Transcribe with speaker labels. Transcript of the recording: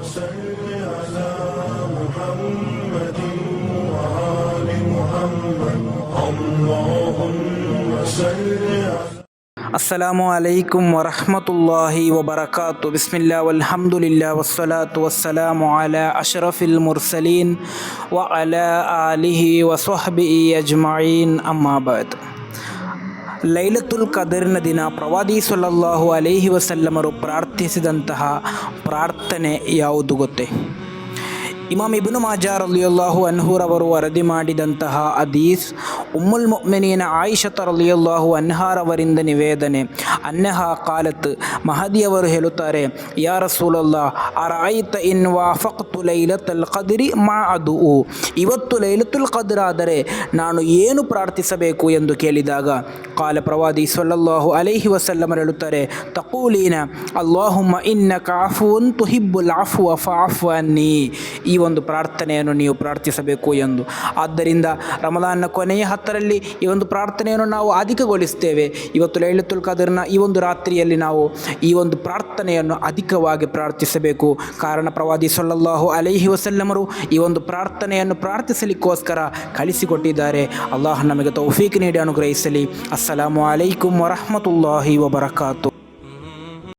Speaker 1: صل على محمد وآل محمد اللهم صل على
Speaker 2: ಅಸ್ಸಲಾಮು ಅಲೈಕುಂ ವರಹಮತುಲ್ಲಾಹಿ ವಬರಕಾತು. ಬಿಸ್ಮಿಲ್ಲಾ ವಲ್ಹಮ್ದುಲಿಲ್ಲಾ ವಸ್ಸಲಾತು ವಸ್ಸಲಾಮು ಅಲಾ ಅಶ್ರಫಿಲ್ ಮುರ್ಸಲೀನ್ ವ ಅಲಾ ಆಲಿಹಿ ವಸ್ವಹ್ಬಿಹಿ ಅಜ್ಮഈನ್. ಅಮ್ಮಾ ಬಾದ್. ಲೈಲತುಲ್ ಕದರ್ನ ದಿನ ಪ್ರವಾದಿ ಸಲ್ಲಲ್ಲಾಹು ಅಲೈಹಿ ವಸಲ್ಲಮರು ಪ್ರಾರ್ಥಿಸಿದಂತಹ ಪ್ರಾರ್ಥನೆ ಯಾವುದು ಗೊತ್ತೇ? ಇಮಾಮ್ ಇಬ್ನು ಮಾಜಾ ರಲಿಯಲ್ಲಾಹು ಅನ್ಹುರವರು ವರದಿ ಮಾಡಿದಂತಹ ಹದೀಸ್, ಉಮ್ಮುಲ್ ಮುಅ್ಮಿನೀನ ಆಯಿಷತ ರಲಿಯಲ್ಲಾಹು ಅನ್ಹಾರವರಿಂದ ನಿವೇದನೆ. ಅನ್ನಹ ಕಾಲತ್, ಮಹದಿಯವರು ಹೇಳುತ್ತಾರೆ, ಯಾ ರಸೂಲಲ್ಲಾಹ್, ಅರಐತ ಇನ್ ವಾಫಕ್ತು ಲೈಲತಲ್ ಕದ್ರಿ ಮಾ ಅದುಉ. ಇವತ್ತು ಲೈಲತುಲ್ ಕದ್ರ್ ಆದರೆ ನಾನು ಏನು ಪ್ರಾರ್ಥಿಸಬೇಕು ಎಂದು ಕೇಳಿದಾಗ, ಕಾಲ ಪ್ರವಾದಿ ಸಲ್ಲಲ್ಲಾಹು ಅಲೈಹಿ ವಸಲ್ಲಮರು ಹೇಳುತ್ತಾರೆ, ತಕೂಲೀನ ಅಲ್ಲಾಹುಮ್ಮ ಇನ್ನಕ ಅಫುವುನ್ ತುಹಿಬ್ಬುಲ್ ಅಫ್ವ ಫಅಫು ಅನ್ನಿ. ಈ ಒಂದು ಪ್ರಾರ್ಥನೆಯನ್ನು ನೀವು ಪ್ರಾರ್ಥಿಸಬೇಕು ಎಂದು. ಆದ್ದರಿಂದ ರಮಲಾನ್ನ ಕೊನೆಯ 10ರಲ್ಲಿ ಈ ಒಂದು ಪ್ರಾರ್ಥನೆಯನ್ನು ನಾವು ಅಧಿಕಗೊಳಿಸ್ತೇವೆ. ಇವತ್ತು ಲೈಲತುಲ್ ಕದರ್ನ ಈ ಒಂದು ರಾತ್ರಿಯಲ್ಲಿ ನಾವು ಈ ಒಂದು ಪ್ರಾರ್ಥನೆಯನ್ನು ಅಧಿಕವಾಗಿ ಪ್ರಾರ್ಥಿಸಬೇಕು. ಕಾರಣ ಪ್ರವಾದಿ ಸಲ್ಲಲ್ಲಾಹು ಅಲೈಹಿ ವಸಲ್ಲಮರು ಈ ಒಂದು ಪ್ರಾರ್ಥನೆಯನ್ನು ಪ್ರಾರ್ಥಿಸಲಿಕ್ಕೋಸ್ಕರ ಕಲಿಸಿಕೊಟ್ಟಿದ್ದಾರೆ. ಅಲ್ಲಾಹ್ ನಮಗೆ ತೌಫೀಕ್ ನೀಡಿ ಅನುಗ್ರಹಿಸಲಿ. ಅಸ್ಸಲಾಮು ಅಲೈಕುಂ ವರಹಮತುಲ್ಲಾಹಿ ವಬರಕಾತು.